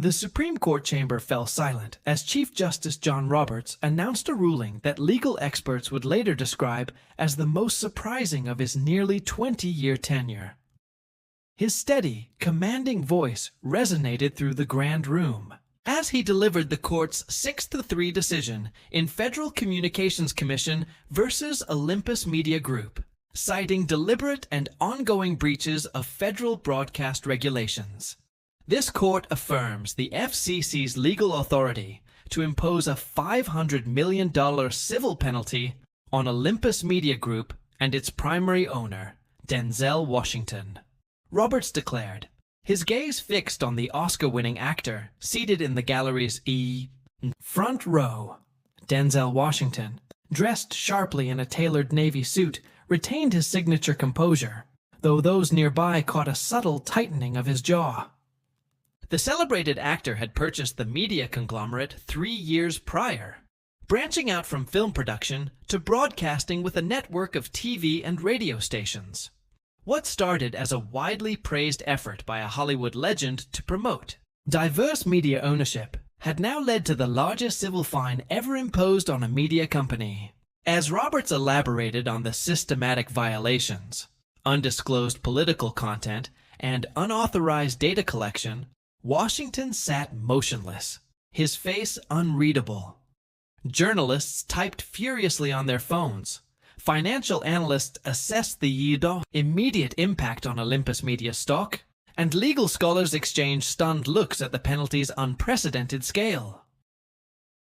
The Supreme Court chamber fell silent as Chief Justice John Roberts announced a ruling that legal experts would later describe as the most surprising of his nearly 20-year tenure. His steady, commanding voice resonated through the grand room as he delivered the court's 6-3 decision in Federal Communications Commission versus Olympus Media Group, citing deliberate and ongoing breaches of federal broadcast regulations. This court affirms the FCC's legal authority to impose a $500 million civil penalty on Olympus Media Group and its primary owner, Denzel Washington. Roberts declared, his gaze fixed on the Oscar-winning actor seated in the gallery's front row. Denzel Washington, dressed sharply in a tailored navy suit, retained his signature composure, though those nearby caught a subtle tightening of his jaw. The celebrated actor had purchased the media conglomerate 3 years prior, branching out from film production to broadcasting with a network of TV and radio stations. What started as a widely praised effort by a Hollywood legend to promote diverse media ownership had now led to the largest civil fine ever imposed on a media company. As Roberts elaborated on the systematic violations, undisclosed political content, and unauthorized data collection, Washington sat motionless, his face unreadable. Journalists typed furiously on their phones. Financial analysts assessed the immediate impact on Olympus Media stock, and legal scholars exchanged stunned looks at the penalty's unprecedented scale.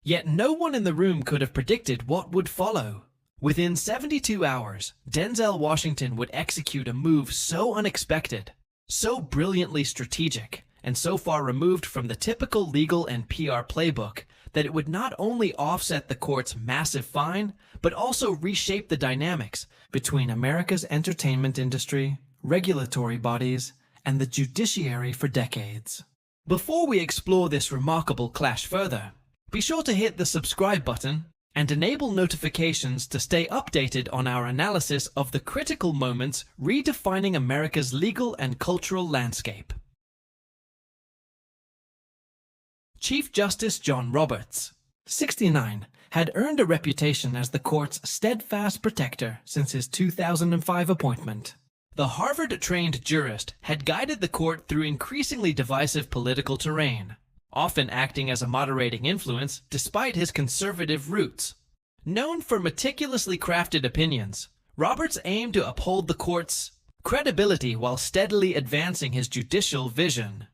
Yet no one in the room could have predicted what would follow. Within 72 hours, Denzel Washington would execute a move so unexpected, so brilliantly strategic, and so far removed from the typical legal and PR playbook that it would not only offset the court's massive fine, but also reshape the dynamics between America's entertainment industry, regulatory bodies, and the judiciary for decades. Before we explore this remarkable clash further, be sure to hit the subscribe button and enable notifications to stay updated on our analysis of the critical moments redefining America's legal and cultural landscape. Chief Justice John Roberts, 69, had earned a reputation as the court's steadfast protector since his 2005 appointment. The Harvard-trained jurist had guided the court through increasingly divisive political terrain, often acting as a moderating influence despite his conservative roots. Known for meticulously crafted opinions, Roberts aimed to uphold the court's credibility while steadily advancing his judicial vision.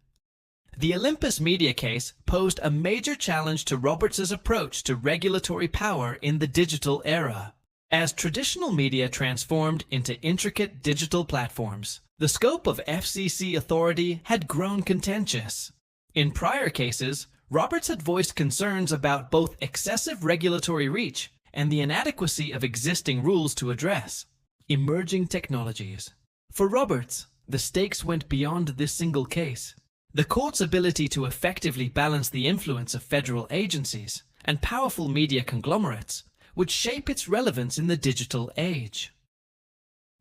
The Olympus Media case posed a major challenge to Roberts' approach to regulatory power in the digital era. As traditional media transformed into intricate digital platforms, the scope of FCC authority had grown contentious. In prior cases, Roberts had voiced concerns about both excessive regulatory reach and the inadequacy of existing rules to address emerging technologies. For Roberts, the stakes went beyond this single case. The court's ability to effectively balance the influence of federal agencies and powerful media conglomerates would shape its relevance in the digital age.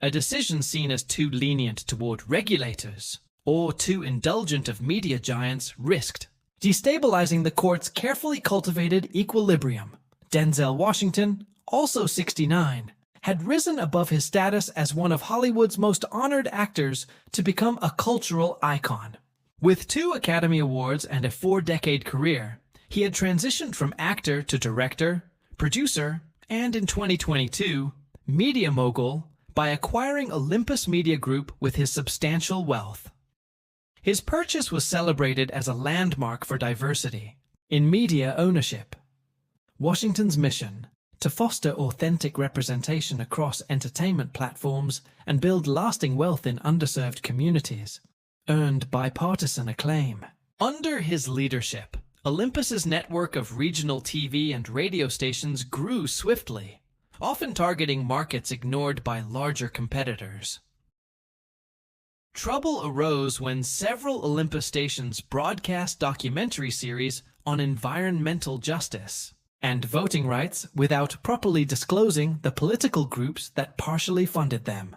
A decision seen as too lenient toward regulators or too indulgent of media giants risked destabilizing the court's carefully cultivated equilibrium. Denzel Washington, also 69, had risen above his status as one of Hollywood's most honored actors to become a cultural icon. With 2 Academy Awards and a 4-decade career, he had transitioned from actor to director, producer, and in 2022, media mogul by acquiring Olympus Media Group with his substantial wealth. His purchase was celebrated as a landmark for diversity in media ownership. Washington's mission, to foster authentic representation across entertainment platforms and build lasting wealth in underserved communities, earned bipartisan acclaim. Under his leadership, Olympus's network of regional TV and radio stations grew swiftly, often targeting markets ignored by larger competitors. Trouble arose when several Olympus stations broadcast documentary series on environmental justice and voting rights without properly disclosing the political groups that partially funded them.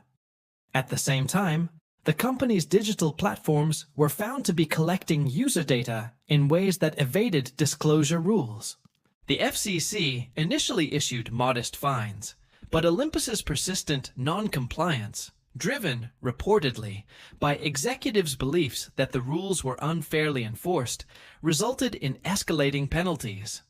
At the same time, The company's digital platforms were found to be collecting user data in ways that evaded disclosure rules. The FCC initially issued modest fines, but Olympus's persistent non-compliance, driven, reportedly, by executives' beliefs that the rules were unfairly enforced, resulted in escalating penalties.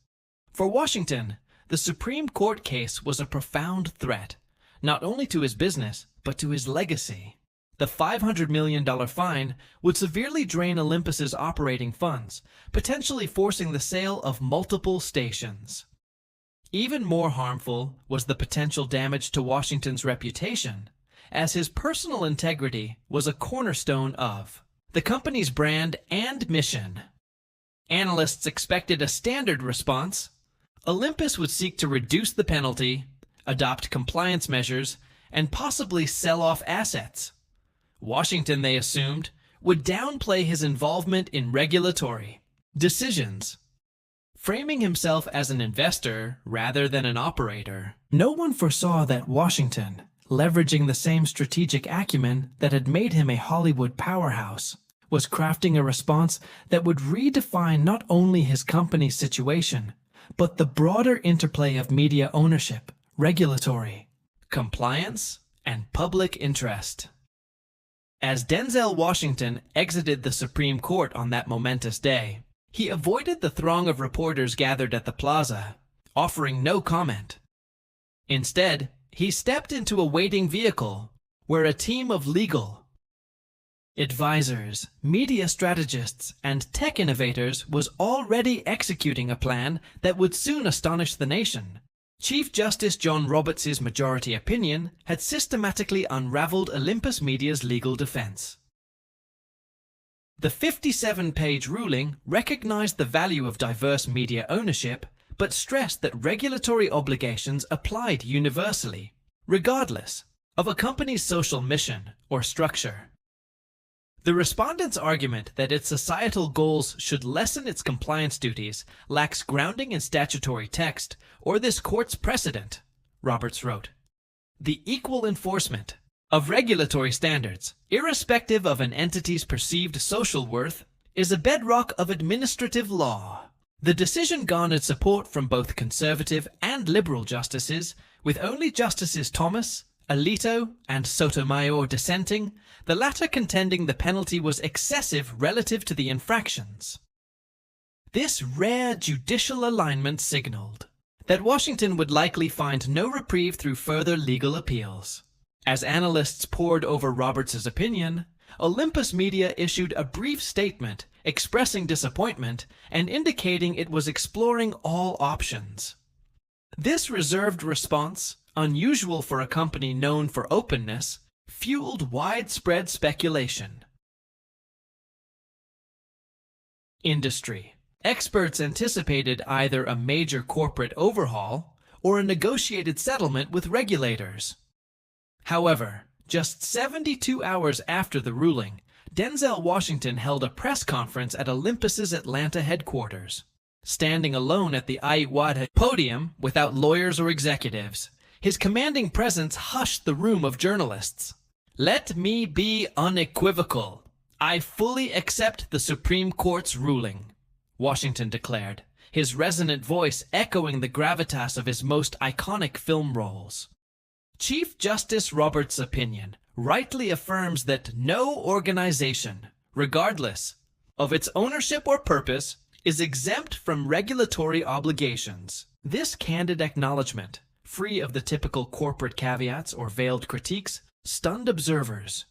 For Washington, the Supreme Court case was a profound threat, not only to his business, but to his legacy. The $500 million fine would severely drain Olympus's operating funds, potentially forcing the sale of multiple stations. Even more harmful was the potential damage to Washington's reputation, as his personal integrity was a cornerstone of the company's brand and mission. Analysts expected a standard response. Olympus would seek to reduce the penalty, adopt compliance measures, and possibly sell off assets. Washington, they assumed, would downplay his involvement in regulatory decisions, framing himself as an investor rather than an operator. No one foresaw that Washington, leveraging the same strategic acumen that had made him a Hollywood powerhouse, was crafting a response that would redefine not only his company's situation, but the broader interplay of media ownership, regulatory compliance, and public interest. As Denzel Washington exited the Supreme Court on that momentous day, he avoided the throng of reporters gathered at the plaza, offering no comment. Instead, he stepped into a waiting vehicle where a team of legal advisors, media strategists, and tech innovators was already executing a plan that would soon astonish the nation. Chief Justice John Roberts' majority opinion had systematically unraveled Olympus Media's legal defense. The 57-page ruling recognized the value of diverse media ownership, but stressed that regulatory obligations applied universally, regardless of a company's social mission or structure. The respondents' argument that its societal goals should lessen its compliance duties lacks grounding in statutory text or this court's precedent, Roberts wrote. The equal enforcement of regulatory standards, irrespective of an entity's perceived social worth, is a bedrock of administrative law. The decision garnered support from both conservative and liberal justices, with only Justices Thomas, Alito, and Sotomayor dissenting, the latter contending the penalty was excessive relative to the infractions. This rare judicial alignment signaled that Washington would likely find no reprieve through further legal appeals. As analysts pored over Roberts' opinion, Olympus Media issued a brief statement expressing disappointment and indicating it was exploring all options. This reserved response, unusual for a company known for openness, fueled widespread speculation. Industry experts anticipated either a major corporate overhaul or a negotiated settlement with regulators. However, just 72 hours after the ruling, Denzel Washington held a press conference at Olympus's Atlanta headquarters. Standing alone at the Aiwad podium without lawyers or executives, his commanding presence hushed the room of journalists. "Let me be unequivocal. I fully accept the Supreme Court's ruling," Washington declared, his resonant voice echoing the gravitas of his most iconic film roles. Chief Justice Roberts' opinion rightly affirms that no organization, regardless of its ownership or purpose, is exempt from regulatory obligations. This candid acknowledgement, free of the typical corporate caveats or veiled critiques, stunned observers.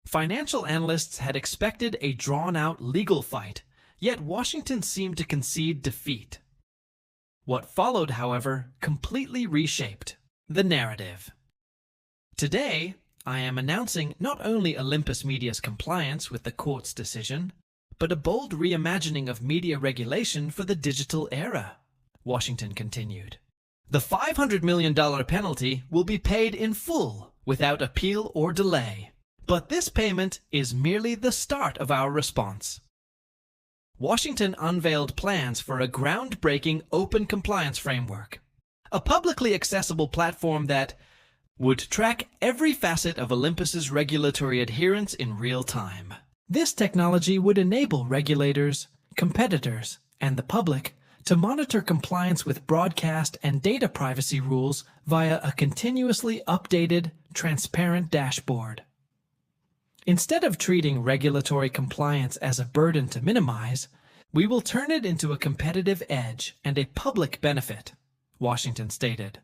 Financial analysts had expected a drawn-out legal fight, yet Washington seemed to concede defeat. What followed, however, completely reshaped the narrative. Today, I am announcing not only Olympus Media's compliance with the court's decision, but a bold reimagining of media regulation for the digital era, Washington continued. The $500 million penalty will be paid in full, without appeal or delay. But this payment is merely the start of our response. Washington unveiled plans for a groundbreaking open compliance framework, a publicly accessible platform that, would track every facet of Olympus's regulatory adherence in real time. This technology would enable regulators, competitors, and the public to monitor compliance with broadcast and data privacy rules via a continuously updated, transparent dashboard. Instead of treating regulatory compliance as a burden to minimize, we will turn it into a competitive edge and a public benefit, Washington stated.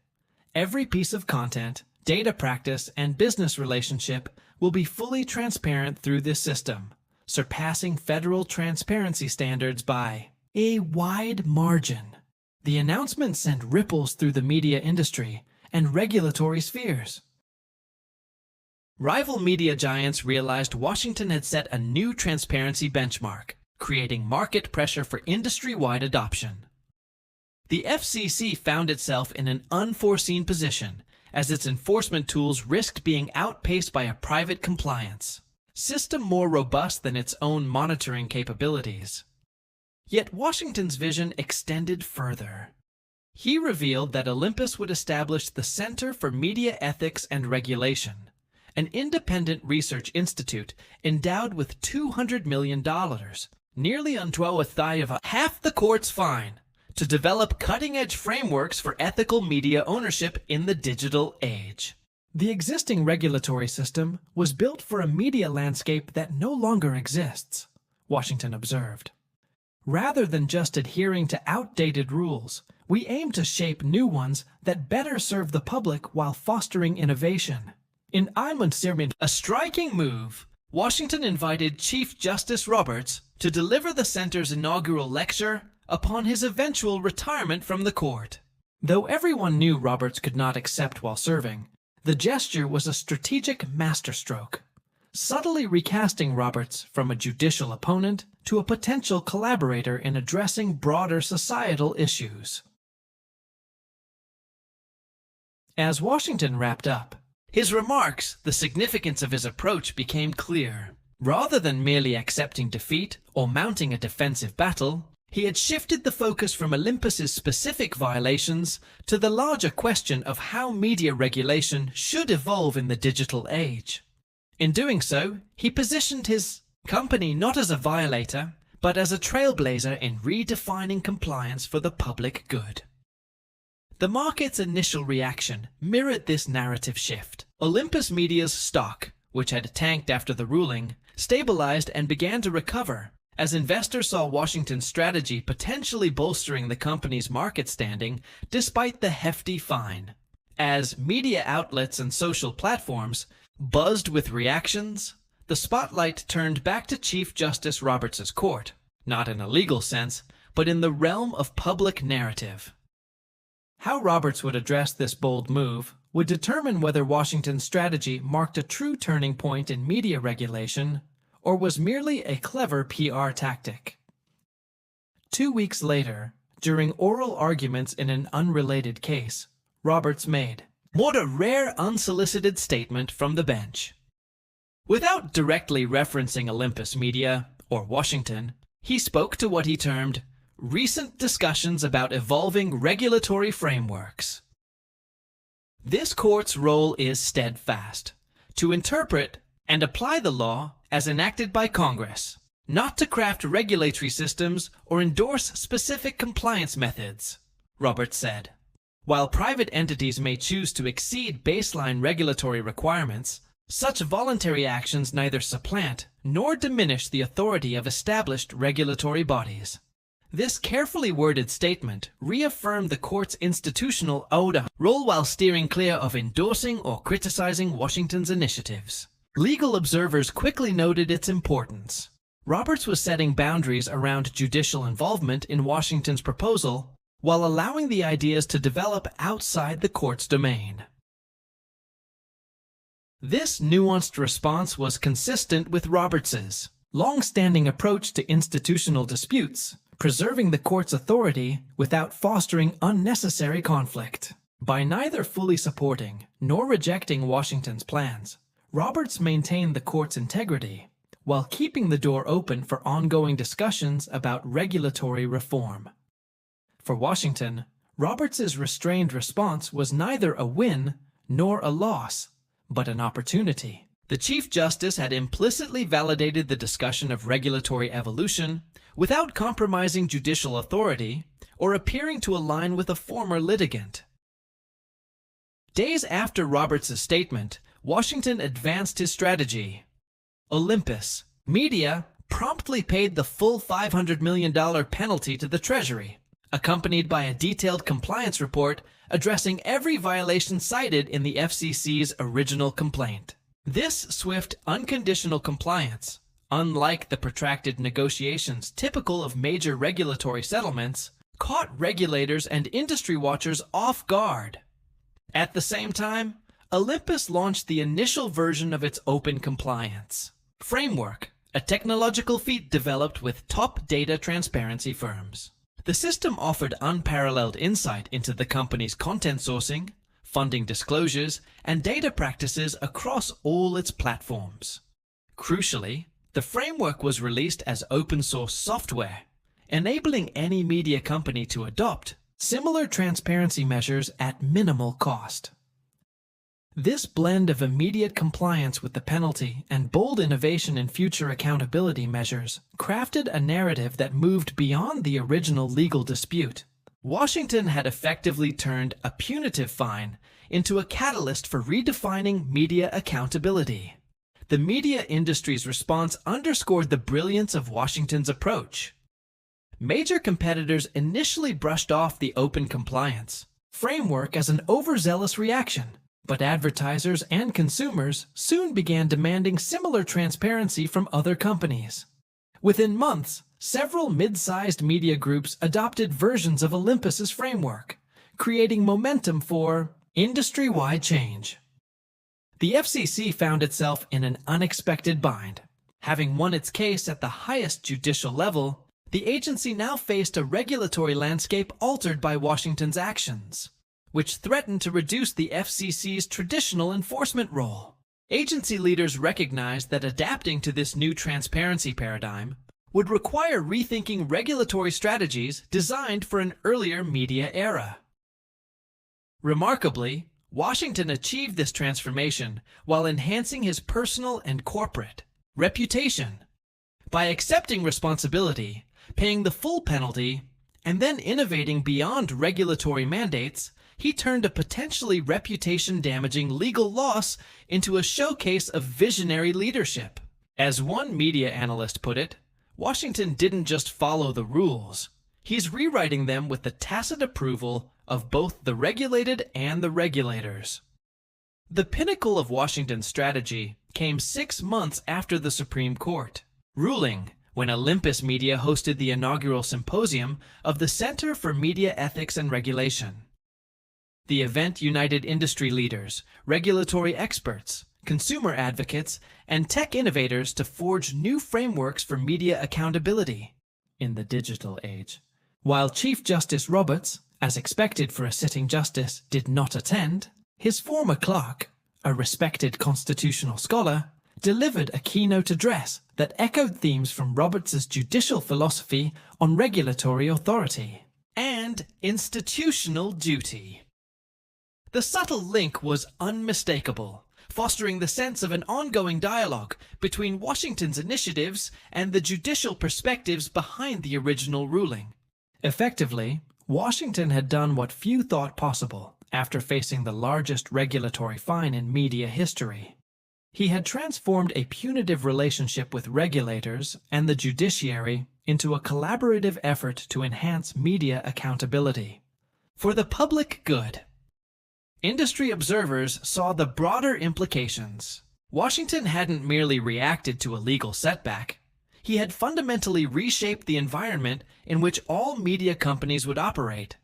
Every piece of content, data practice, and business relationship will be fully transparent through this system, surpassing federal transparency standards by a wide margin. The announcement sent ripples through the media industry and regulatory spheres. Rival media giants realized Washington had set a new transparency benchmark, creating market pressure for industry-wide adoption. The FCC found itself in an unforeseen position as its enforcement tools risked being outpaced by a private compliance system more robust than its own monitoring capabilities. Yet Washington's vision extended further. He revealed that Olympus would establish the Center for Media Ethics and Regulation, an independent research institute endowed with $200 million, nearly unto a thigh of half the court's fine, to develop cutting-edge frameworks for ethical media ownership in the digital age. The existing regulatory system was built for a media landscape that no longer exists, Washington observed. Rather than just adhering to outdated rules, we aim to shape new ones that better serve the public while fostering innovation. In a striking move, Washington invited Chief Justice Roberts to deliver the center's inaugural lecture upon his eventual retirement from the court. Though everyone knew Roberts could not accept while serving, the gesture was a strategic masterstroke, subtly recasting Roberts from a judicial opponent to a potential collaborator in addressing broader societal issues. As Washington wrapped up his remarks, the significance of his approach became clear. Rather than merely accepting defeat or mounting a defensive battle, he had shifted the focus from Olympus's specific violations to the larger question of how media regulation should evolve in the digital age. In doing so, he positioned his company not as a violator, but as a trailblazer in redefining compliance for the public good. The market's initial reaction mirrored this narrative shift. Olympus Media's stock, which had tanked after the ruling, stabilized and began to recover, as investors saw Washington's strategy potentially bolstering the company's market standing despite the hefty fine. As media outlets and social platforms buzzed with reactions, the spotlight turned back to Chief Justice Roberts' court, not in a legal sense, but in the realm of public narrative. How Roberts would address this bold move would determine whether Washington's strategy marked a true turning point in media regulation or was merely a clever PR tactic. 2 weeks later, during oral arguments in an unrelated case, Roberts made what a rare unsolicited statement from the bench. Without directly referencing Olympus Media or Washington, he spoke to what he termed recent discussions about evolving regulatory frameworks. This court's role is steadfast, to interpret and apply the law as enacted by Congress, not to craft regulatory systems or endorse specific compliance methods, Roberts said. While private entities may choose to exceed baseline regulatory requirements, such voluntary actions neither supplant nor diminish the authority of established regulatory bodies. This carefully worded statement reaffirmed the court's institutional role while steering clear of endorsing or criticizing Washington's initiatives. Legal observers quickly noted its importance. Roberts was setting boundaries around judicial involvement in Washington's proposal while allowing the ideas to develop outside the court's domain. This nuanced response was consistent with Roberts's long-standing approach to institutional disputes, preserving the court's authority without fostering unnecessary conflict. By neither fully supporting nor rejecting Washington's plans, Roberts maintained the court's integrity while keeping the door open for ongoing discussions about regulatory reform. For Washington, Roberts's restrained response was neither a win nor a loss, but an opportunity. The Chief Justice had implicitly validated the discussion of regulatory evolution without compromising judicial authority or appearing to align with a former litigant. Days after Roberts' statement, Washington advanced his strategy. Olympus Media promptly paid the full $500 million penalty to the Treasury, accompanied by a detailed compliance report addressing every violation cited in the FCC's original complaint. This swift, unconditional compliance, unlike the protracted negotiations typical of major regulatory settlements, caught regulators and industry watchers off guard. At the same time, Olympus launched the initial version of its open compliance framework, a technological feat developed with top data transparency firms. The system offered unparalleled insight into the company's content sourcing, funding disclosures, and data practices across all its platforms. Crucially, the framework was released as open-source software, enabling any media company to adopt similar transparency measures at minimal cost. This blend of immediate compliance with the penalty and bold innovation in future accountability measures crafted a narrative that moved beyond the original legal dispute. Washington had effectively turned a punitive fine into a catalyst for redefining media accountability. The media industry's response underscored the brilliance of Washington's approach. Major competitors initially brushed off the open compliance framework as an overzealous reaction, but advertisers and consumers soon began demanding similar transparency from other companies. Within months, several mid-sized media groups adopted versions of Olympus's framework, creating momentum for industry-wide change. The FCC found itself in an unexpected bind. Having won its case at the highest judicial level, the agency now faced a regulatory landscape altered by Washington's actions, which threatened to reduce the FCC's traditional enforcement role. Agency leaders recognized that adapting to this new transparency paradigm would require rethinking regulatory strategies designed for an earlier media era. Remarkably, Washington achieved this transformation while enhancing his personal and corporate reputation. By accepting responsibility, paying the full penalty, and then innovating beyond regulatory mandates, he turned a potentially reputation-damaging legal loss into a showcase of visionary leadership. As one media analyst put it, Washington didn't just follow the rules. He's rewriting them with the tacit approval of both the regulated and the regulators. The pinnacle of Washington's strategy came 6 months after the Supreme Court ruling, when Olympus Media hosted the inaugural symposium of the Center for Media Ethics and Regulation. The event united industry leaders, regulatory experts, consumer advocates, and tech innovators to forge new frameworks for media accountability in the digital age. While Chief Justice Roberts, as expected for a sitting justice, did not attend, his former clerk, a respected constitutional scholar, delivered a keynote address that echoed themes from Roberts' judicial philosophy on regulatory authority and institutional duty. The subtle link was unmistakable, fostering the sense of an ongoing dialogue between Washington's initiatives and the judicial perspectives behind the original ruling. Effectively, Washington had done what few thought possible after facing the largest regulatory fine in media history. He had transformed a punitive relationship with regulators and the judiciary into a collaborative effort to enhance media accountability for the public good. Industry observers saw the broader implications. Washington hadn't merely reacted to a legal setback. He had fundamentally reshaped the environment in which all media companies would operate.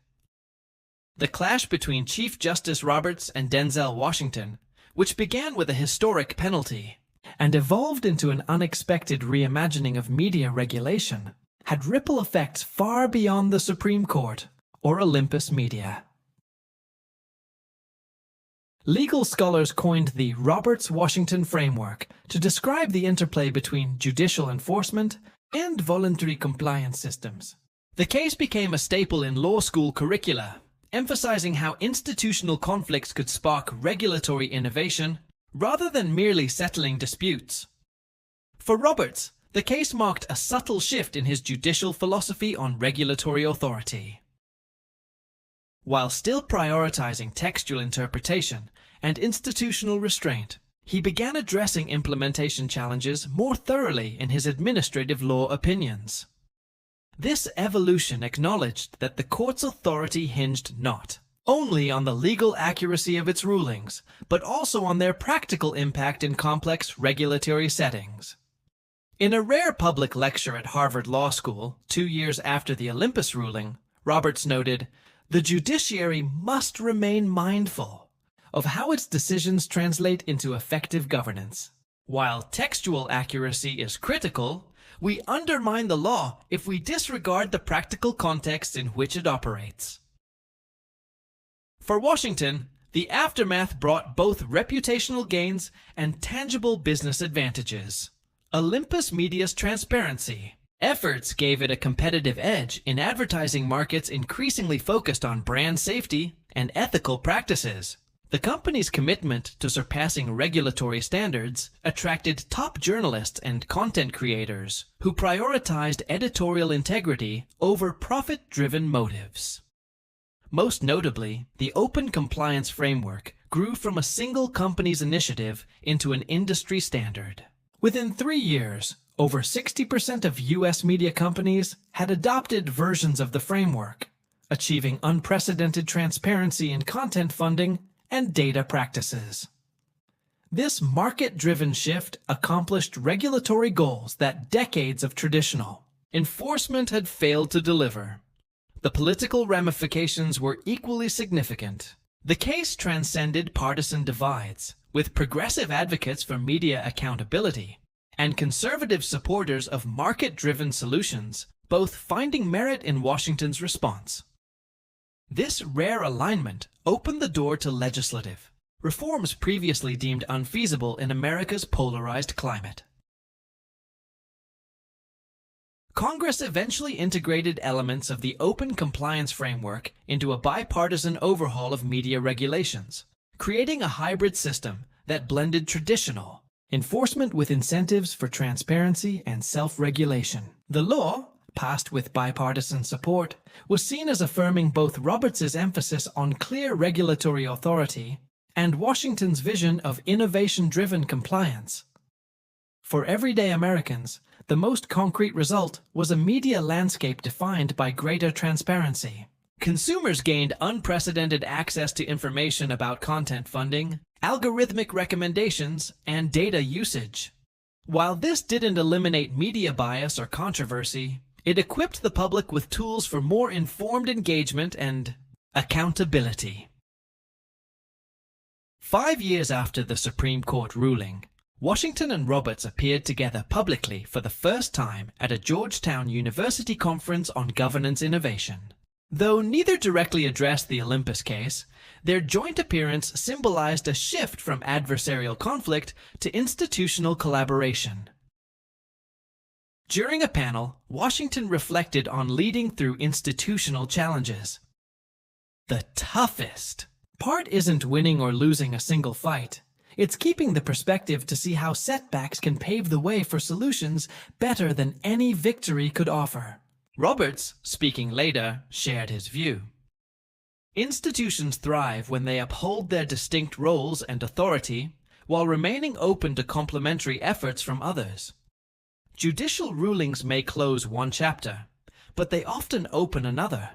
The clash between Chief Justice Roberts and Denzel Washington, which began with a historic penalty and evolved into an unexpected reimagining of media regulation, had ripple effects far beyond the Supreme Court or Olympus Media. Legal scholars coined the Roberts-Washington framework to describe the interplay between judicial enforcement and voluntary compliance systems. The case became a staple in law school curricula, emphasizing how institutional conflicts could spark regulatory innovation rather than merely settling disputes. For Roberts, the case marked a subtle shift in his judicial philosophy on regulatory authority. While still prioritizing textual interpretation and institutional restraint, he began addressing implementation challenges more thoroughly in his administrative law opinions. This evolution acknowledged that the court's authority hinged not only on the legal accuracy of its rulings, but also on their practical impact in complex regulatory settings. In a rare public lecture at Harvard Law School 2 years after the Olympus ruling, Roberts noted, "The judiciary must remain mindful of how its decisions translate into effective governance. While textual accuracy is critical, we undermine the law if we disregard the practical context in which it operates." For Washington, the aftermath brought both reputational gains and tangible business advantages. Olympus Media's transparency efforts gave it a competitive edge in advertising markets increasingly focused on brand safety and ethical practices. The company's commitment to surpassing regulatory standards attracted top journalists and content creators who prioritized editorial integrity over profit-driven motives. Most notably, the Open Compliance Framework grew from a single company's initiative into an industry standard. Within 3 years, over 60% of U.S. media companies had adopted versions of the framework, achieving unprecedented transparency in content funding and data practices. This market-driven shift accomplished regulatory goals that decades of traditional enforcement had failed to deliver. The political ramifications were equally significant. The case transcended partisan divides, with progressive advocates for media accountability and conservative supporters of market-driven solutions, both finding merit in Washington's response. This rare alignment opened the door to legislative reforms previously deemed unfeasible in America's polarized climate. Congress eventually integrated elements of the Open Compliance Framework into a bipartisan overhaul of media regulations, creating a hybrid system that blended traditional enforcement with incentives for transparency and self-regulation. The law, passed with bipartisan support, was seen as affirming both Roberts' emphasis on clear regulatory authority and Washington's vision of innovation-driven compliance. For everyday Americans, the most concrete result was a media landscape defined by greater transparency. Consumers gained unprecedented access to information about content funding, algorithmic recommendations, and data usage. While this didn't eliminate media bias or controversy, it equipped the public with tools for more informed engagement and accountability. 5 years after the Supreme Court ruling, Washington and Roberts appeared together publicly for the first time at a Georgetown University conference on governance innovation. Though neither directly addressed the Olympus case, their joint appearance symbolized a shift from adversarial conflict to institutional collaboration. During a panel, Washington reflected on leading through institutional challenges. The toughest part isn't winning or losing a single fight. It's keeping the perspective to see how setbacks can pave the way for solutions better than any victory could offer. Roberts, speaking later, shared his view. Institutions thrive when they uphold their distinct roles and authority while remaining open to complementary efforts from others. Judicial rulings may close one chapter, but they often open another.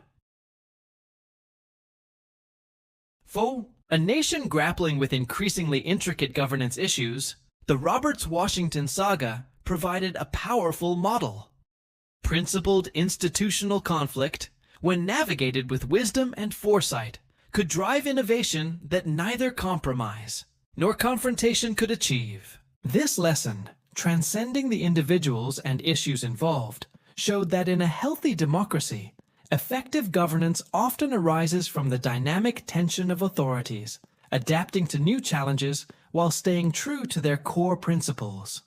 For a nation grappling with increasingly intricate governance issues, the Roberts-Washington saga provided a powerful model. Principled institutional conflict, when navigated with wisdom and foresight, could drive innovation that neither compromise nor confrontation could achieve. This lesson, transcending the individuals and issues involved, showed that in a healthy democracy, effective governance often arises from the dynamic tension of authorities, adapting to new challenges while staying true to their core principles.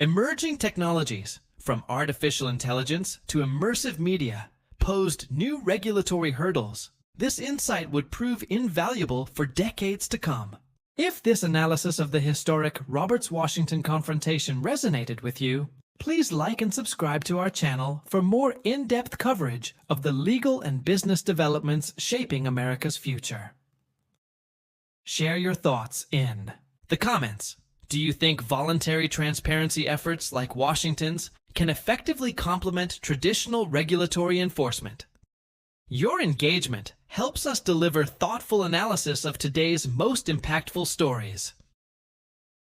Emerging technologies, from artificial intelligence to immersive media, posed new regulatory hurdles, this insight would prove invaluable for decades to come. If this analysis of the historic Roberts-Washington confrontation resonated with you, please like and subscribe to our channel for more in-depth coverage of the legal and business developments shaping America's future. Share your thoughts in the comments. Do you think voluntary transparency efforts like Washington's can effectively complement traditional regulatory enforcement? Your engagement helps us deliver thoughtful analysis of today's most impactful stories.